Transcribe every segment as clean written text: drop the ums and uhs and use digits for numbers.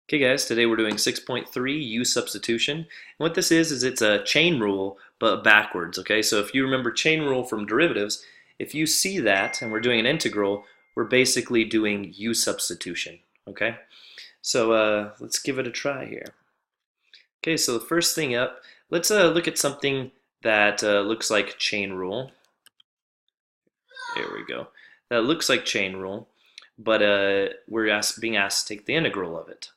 Okay guys, today we're doing 6.3 U-substitution. And what this is it's a chain rule, but backwards, okay? So if you remember chain rule from derivatives, if you see that and we're doing an integral, we're basically doing U-substitution, okay? So let's give it a try here. Okay, so the first thing up, let's look at something that looks like chain rule. There we go. That looks like chain rule, but we're being asked to take the integral of it.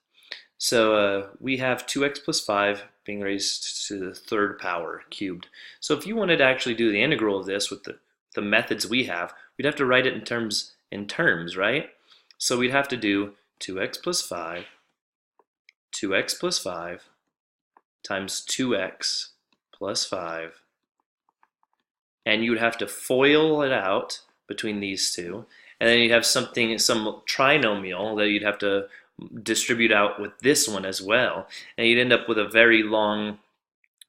So we have 2x plus 5 being raised to the third power cubed. So if you wanted to actually do the integral of this with the methods we have, we'd have to write it in terms, right? So we'd have to do 2x plus 5 times 2x plus 5, and you would have to FOIL it out between these two, and then you'd have some trinomial that you'd have to distribute out with this one as well, and you'd end up with a very long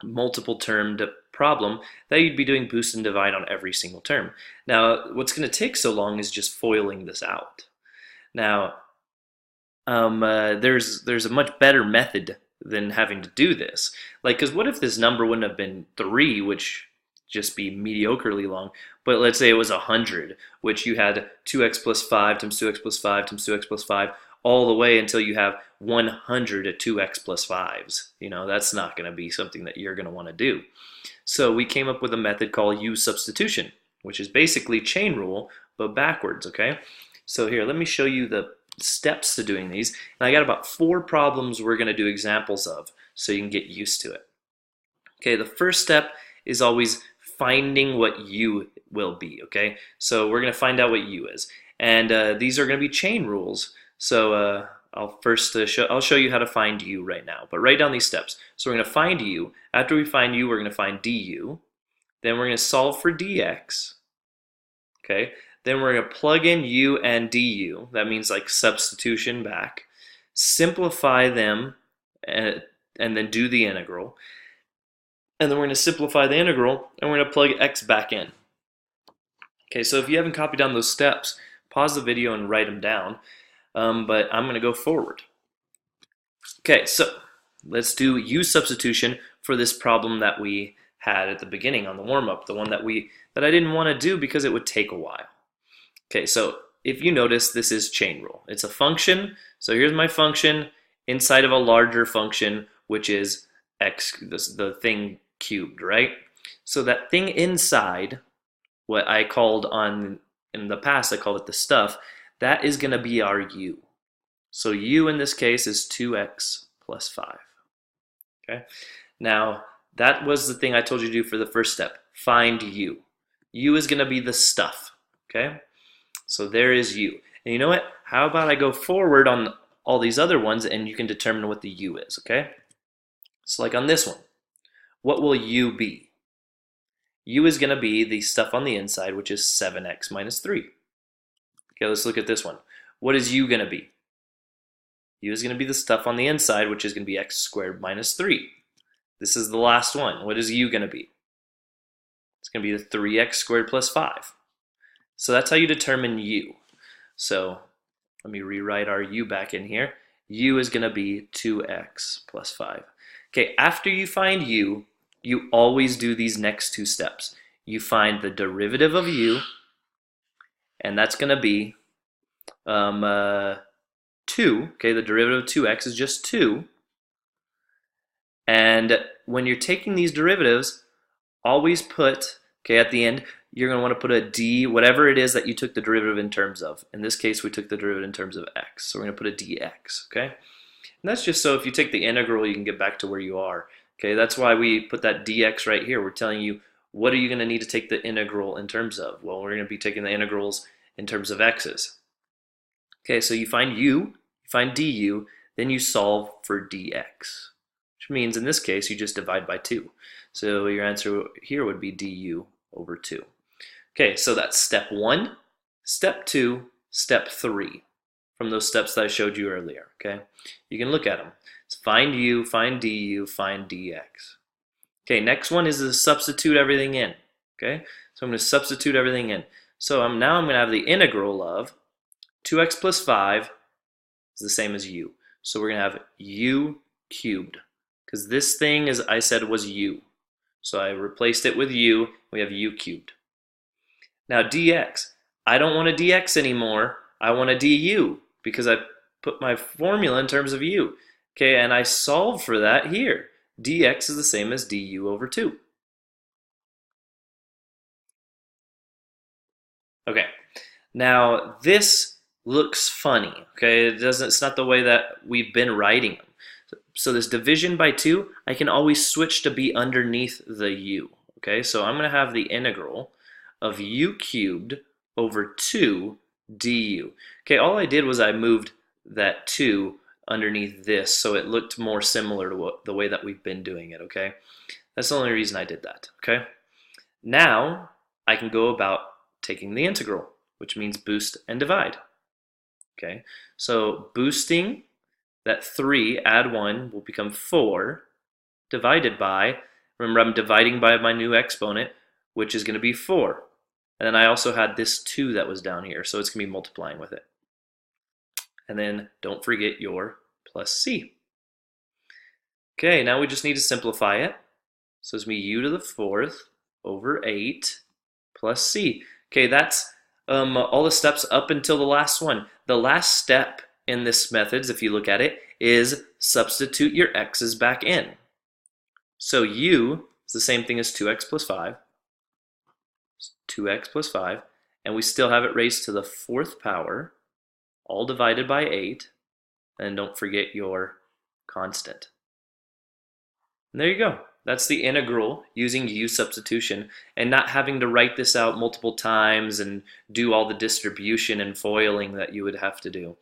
multiple termed problem that you'd be doing boost and divide on every single term. Now what's going to take so long is just foiling this out. Now there's a much better method than having to do this, like, because what if this number wouldn't have been 3, which just be mediocrely long, but let's say it was 100, which you had 2x plus 5 times 2x plus 5 times 2x plus 5 all the way until you have 100 at 2x plus 5s. You know, that's not going to be something that you're going to want to do. So we came up with a method called U-substitution, which is basically chain rule, but backwards, okay? So here, let me show you the steps to doing these. And I got about 4 problems we're going to do examples of, so you can get used to it. Okay, the first step is always finding what U will be, okay? So we're going to find out what U is. And these are going to be chain rules. So I'll show you how to find U right now, but write down these steps. So we're going to find U. After we find U, we're going to find du. Then we're going to solve for dx. Okay. Then we're going to plug in U and du. That means like substitution back. Simplify them and then do the integral. And then we're going to simplify the integral and we're going to plug x back in. Okay, so if you haven't copied down those steps, pause the video and write them down. But I'm going to go forward. Okay, so let's do U substitution for this problem that we had at the beginning on the warm-up, the one that I didn't want to do because it would take a while. Okay, so if you notice, this is chain rule. It's a function, so here's my function inside of a larger function, which is x, the thing cubed, right? So that thing inside, what I called in the past, I called it the stuff, that is going to be our U. So U in this case is 2x plus 5. Okay. Now, that was the thing I told you to do for the first step. Find U. U is going to be the stuff. Okay. So there is U. And you know what? How about I go forward on all these other ones and you can determine what the U is. Okay. So like on this one, what will U be? U is going to be the stuff on the inside, which is 7x minus 3. Okay, let's look at this one. What is U going to be? U is going to be the stuff on the inside, which is going to be x squared minus 3. This is the last one. What is U going to be? It's going to be the 3x squared plus 5. So that's how you determine U. So let me rewrite our U back in here. U is going to be 2x plus 5. Okay, after you find U, you always do these next 2 steps. You find the derivative of U, and that's going to be 2. Okay, the derivative of 2x is just 2. And when you're taking these derivatives, always put, okay, at the end, you're going to want to put a d, whatever it is that you took the derivative in terms of. In this case, we took the derivative in terms of x. So we're going to put a dx, okay? And that's just so if you take the integral, you can get back to where you are. Okay, that's why we put that dx right here. We're telling you, what are you going to need to take the integral in terms of? Well, we're going to be taking the integrals in terms of x's. Okay, so you find u, you find du, then you solve for dx, which means in this case you just divide by 2. So your answer here would be du over 2. Okay, so that's step 1, step 2, step 3 from those steps that I showed you earlier. Okay, you can look at them. It's find u, find du, find dx. Okay, next one is to substitute everything in. Okay, so I'm going to substitute everything in. So now I'm going to have the integral of 2x plus 5 is the same as u. So we're going to have u cubed, because this thing, as I said, was u. So I replaced it with u. We have u cubed. Now dx. I don't want a dx anymore. I want a du, because I put my formula in terms of u. Okay, and I solve for that here. Dx is the same as du over 2. Okay, now this looks funny. Okay, it's not the way that we've been writing them. So this division by 2, I can always switch to be underneath the u. Okay, so I'm going to have the integral of u cubed over 2 du. Okay, all I did was I moved that 2 underneath this so it looked more similar to the way that we've been doing it. Okay, that's the only reason I did that. Okay, now I can go about taking the integral, which means boost and divide. Okay, so boosting that 3, add 1, will become 4, divided by, remember I'm dividing by my new exponent, which is going to be 4. And then I also had this 2 that was down here, so it's going to be multiplying with it. And then don't forget your plus c. Okay, now we just need to simplify it. So it's going to be u to the 4th over 8 plus c. Okay, that's all the steps up until the last one. The last step in this methods, if you look at it, is substitute your x's back in. So u is the same thing as 2x plus 5. 2x plus 5, and we still have it raised to the 4th power, all divided by 8, and don't forget your constant. And there you go. That's the integral using U-substitution and not having to write this out multiple times and do all the distribution and foiling that you would have to do.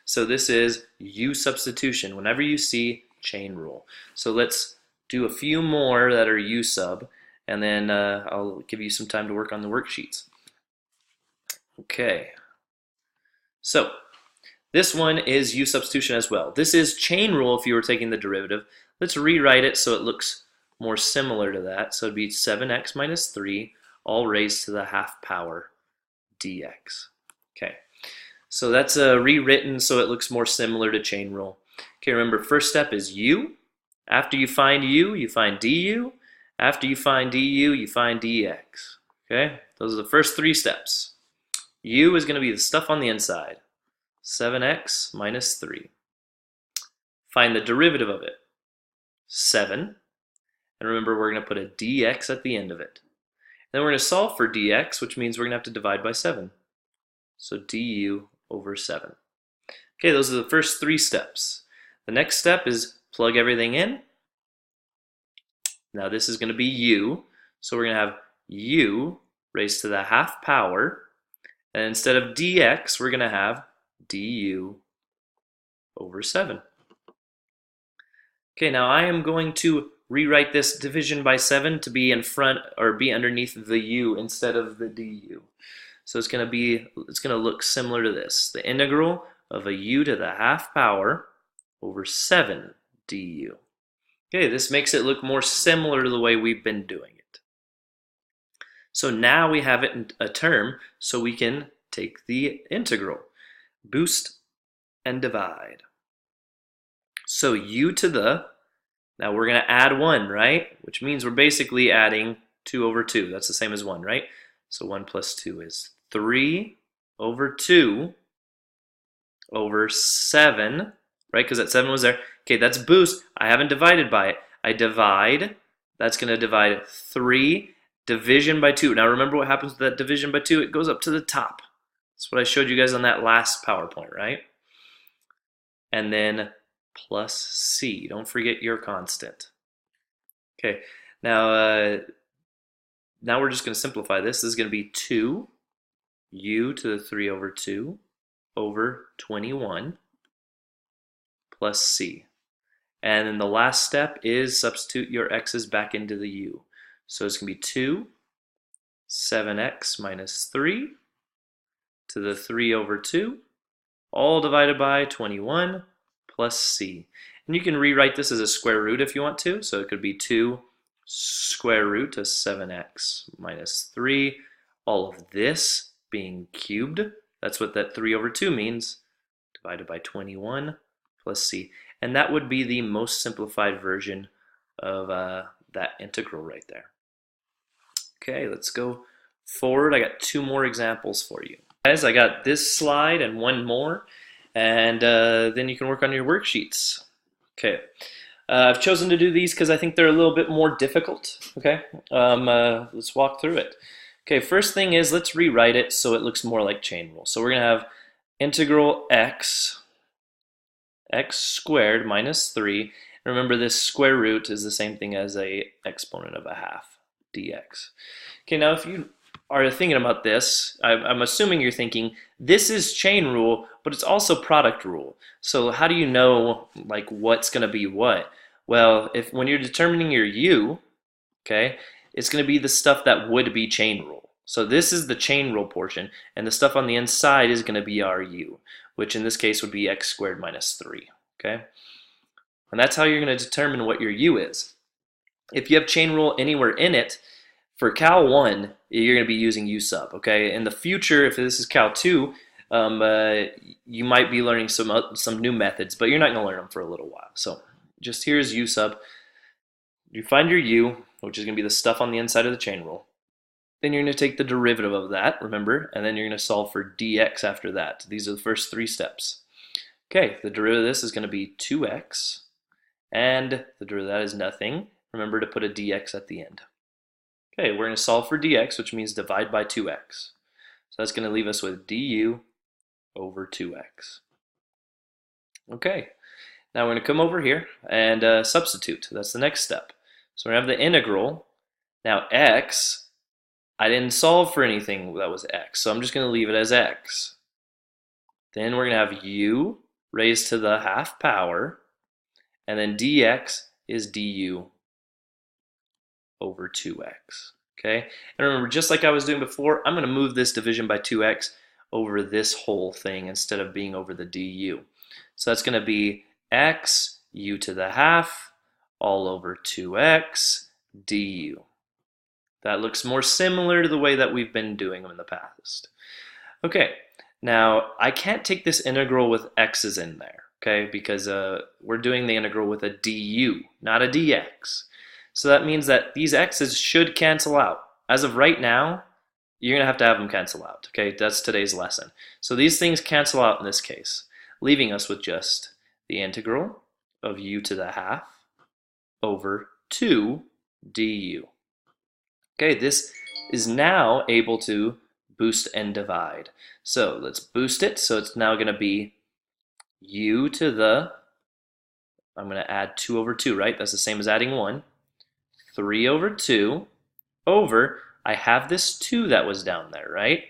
So this is U-substitution whenever you see chain rule. So let's do a few more that are U-sub, and then I'll give you some time to work on the worksheets. Okay, so this one is U-substitution as well. This is chain rule if you were taking the derivative. Let's rewrite it so it looks more similar to that. So it'd be 7x minus 3, all raised to the half power dx. Okay, so that's rewritten so it looks more similar to chain rule. Okay, remember, first step is u. After you find u, you find du. After you find du, you find dx. Okay, those are the first 3 steps. U is going to be the stuff on the inside. 7x minus 3. Find the derivative of it. 7. And remember, we're going to put a dx at the end of it. Then we're going to solve for dx, which means we're going to have to divide by 7. So du over 7. Okay, those are the first 3 steps. The next step is plug everything in. Now this is going to be u, so we're going to have u raised to the half power, and instead of dx, we're going to have du over 7. Okay, now I am going to rewrite this division by 7 to be in front or be underneath the u instead of the du. So it's going to look similar to this. The integral of a u to the half power over 7 du. Okay, this makes it look more similar to the way we've been doing it. So now we have it in a term, so we can take the integral. Boost and divide. So u to the, now we're going to add 1, right? Which means we're basically adding 2 over 2. That's the same as 1, right? So 1 plus 2 is 3 over 2 over 7, right? Because that 7 was there. Okay, that's boost. I haven't divided by it. I divide. That's going to divide 3, division by 2. Now remember what happens with that division by 2? It goes up to the top. That's what I showed you guys on that last PowerPoint, right? And then plus c. Don't forget your constant. Okay, now we're just going to simplify this. This is going to be 2 u to the 3 over 2 over 21 plus c. And then the last step is substitute your x's back into the u. So it's going to be 2, 7x minus 3 to the 3 over 2, all divided by 21 plus c. And you can rewrite this as a square root if you want to. So it could be 2 square root of 7x minus 3, all of this being cubed. That's what that 3 over 2 means, divided by 21 plus c. And that would be the most simplified version of that integral right there. Okay, let's go forward. I got 2 more examples for you. Guys, I got this slide and 1 more, and then you can work on your worksheets. Okay, I've chosen to do these because I think they're a little bit more difficult. Okay, let's walk through it. Okay, first thing is let's rewrite it so it looks more like chain rule. So we're going to have integral x squared minus 3. Remember, this square root is the same thing as a exponent of a half, dx. Okay, now if you are thinking about this, I'm assuming you're thinking, this is chain rule, but it's also product rule. So how do you know like what's going to be what? Well, when you're determining your u, okay, it's going to be the stuff that would be chain rule. So this is the chain rule portion, and the stuff on the inside is going to be our u, which in this case would be x squared minus 3, okay? And that's how you're going to determine what your u is. If you have chain rule anywhere in it, for Cal 1, you're going to be using U sub, okay? In the future, if this is Cal 2, you might be learning some new methods, but you're not going to learn them for a little while. So just here's U sub. You find your U, which is going to be the stuff on the inside of the chain rule. Then you're going to take the derivative of that, remember, and then you're going to solve for dx after that. These are the first 3 steps. Okay, the derivative of this is going to be 2x, and the derivative of that is nothing. Remember to put a dx at the end. Okay, we're going to solve for dx, which means divide by 2x. So that's going to leave us with du over 2x. Okay, now we're going to come over here and substitute. That's the next step. So we're going to have the integral. Now x, I didn't solve for anything that was x, so I'm just going to leave it as x. Then we're going to have u raised to the half power, and then dx is du over 2x, okay? And remember, just like I was doing before, I'm going to move this division by 2x over this whole thing instead of being over the du. So that's going to be x u to the half all over 2x du. That looks more similar to the way that we've been doing them in the past. Okay, now I can't take this integral with x's in there, okay, because we're doing the integral with a du, not a dx. So that means that these x's should cancel out. As of right now, you're going to have them cancel out. Okay, that's today's lesson. So these things cancel out in this case, leaving us with just the integral of u to the half over 2 du. Okay, this is now able to boost and divide. So let's boost it. So it's now going to be u to the, I'm going to add 2 over 2, right? That's the same as adding 1. 3 over 2 over, I have this 2 that was down there, right?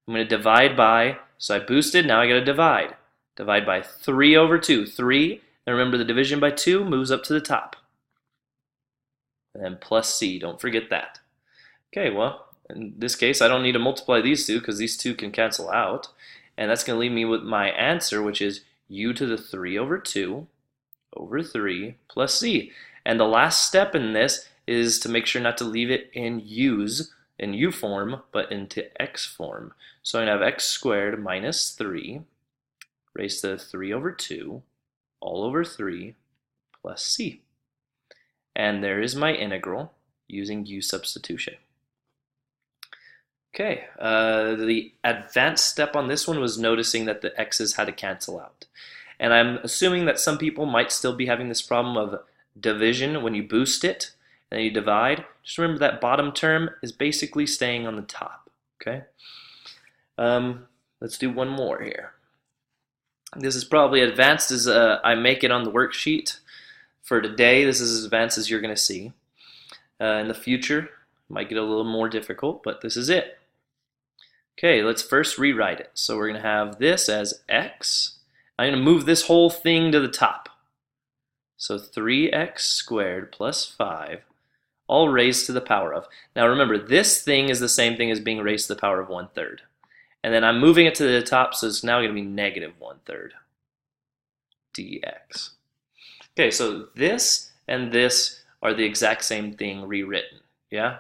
I'm going to divide by, so I boosted, now I got to divide. Divide by 3 over 2. 3, and remember the division by 2 moves up to the top. And then plus c, don't forget that. Okay, well, in this case, I don't need to multiply these 2 because these 2 can cancel out. And that's going to leave me with my answer, which is u to the 3 over 2 over 3 plus c. And the last step in this is to make sure not to leave it in u form, but into x form. So I'm going to have x squared minus 3 raised to 3 over 2 all over 3 plus c. And there is my integral using U-substitution. Okay, the advanced step on this one was noticing that the x's had to cancel out. And I'm assuming that some people might still be having this problem of division when you boost it and then you divide. Just remember that bottom term is basically staying on the top, okay? Let's do one more here. This is probably advanced as I make it on the worksheet. For today, this is as advanced as you're going to see. In the future, it might get a little more difficult, but this is it. Okay, let's first rewrite it. So we're going to have this as x. I'm going to move this whole thing to the top. So 3x squared plus 5, all raised to the power of. Now remember, this thing is the same thing as being raised to the power of 1/3. And then I'm moving it to the top, so it's now going to be negative 1/3 dx. Okay, so this and this are the exact same thing rewritten, yeah?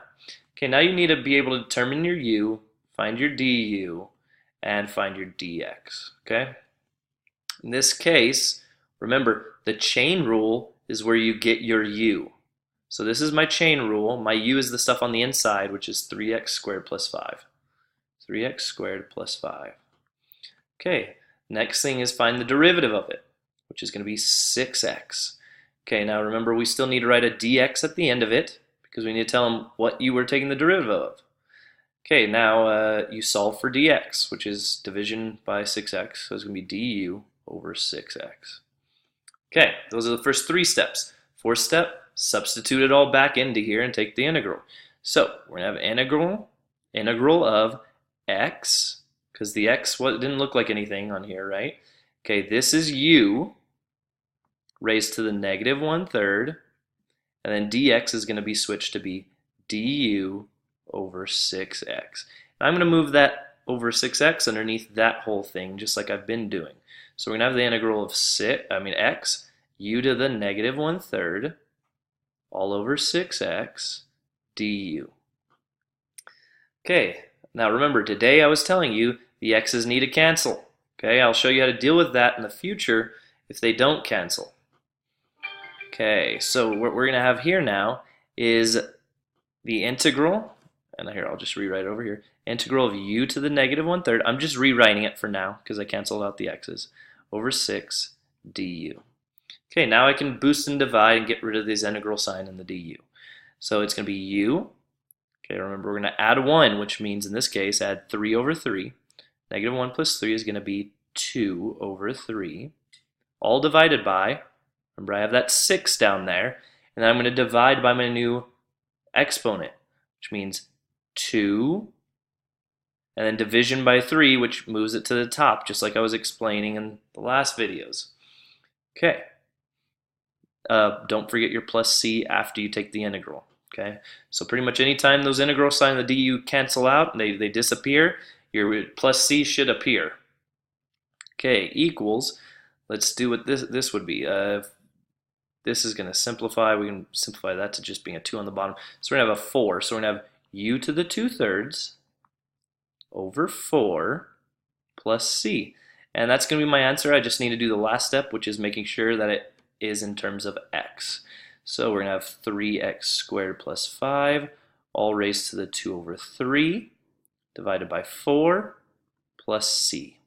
Okay, now you need to be able to determine your u, find your du, and find your dx, okay? In this case, Remember, the chain rule is where you get your u. So this is my chain rule. My u is the stuff on the inside, which is 3x squared plus 5. 3x squared plus 5. Okay, next thing is find the derivative of it, which is going to be 6x. Okay, now remember we still need to write a dx at the end of it because we need to tell them what you were taking the derivative of. Okay, now you solve for dx, which is division by 6x, so it's going to be du over 6x. Okay, those are the first 3 steps. Fourth step, substitute it all back into here and take the integral. So we're going to have integral of x, because the x didn't look like anything on here, right? Okay, this is u raised to the negative 1/3, and then dx is going to be switched to be du over 6x. And I'm going to move that over 6x underneath that whole thing, just like I've been doing. So we're going to have the integral of x, u to the negative 1/3, all over 6x du. Okay, now remember, today I was telling you the x's need to cancel. Okay, I'll show you how to deal with that in the future if they don't cancel. Okay, so what we're going to have here now is the integral, and here I'll just rewrite it over here, integral of u to the negative 1/3. I'm just rewriting it for now because I canceled out the x's, over 6 du. Okay, now I can boost and divide and get rid of this integral sign in the du. So it's going to be u. Okay, remember we're going to add 1, which means in this case add 3 over 3. Negative 1 plus 3 is going to be 2 over 3. All divided by, remember I have that 6 down there, and then I'm going to divide by my new exponent, which means 2, and then division by 3, which moves it to the top, just like I was explaining in the last videos. Okay. Don't forget your plus c after you take the integral. Okay, so pretty much anytime those integral signs in the du cancel out and they disappear, your plus c should appear. Okay, equals, let's do what this would be. This is going to simplify. We can simplify that to just being a 2 on the bottom. So we're going to have a 4. So we're going to have u to the 2/3 over 4 plus c. And that's going to be my answer. I just need to do the last step, which is making sure that it is in terms of x. So we're going to have 3x squared plus 5, all raised to the 2 over 3, divided by 4, plus c.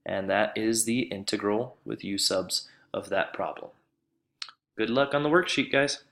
And that is the integral with u subs of that problem. Good luck on the worksheet, guys.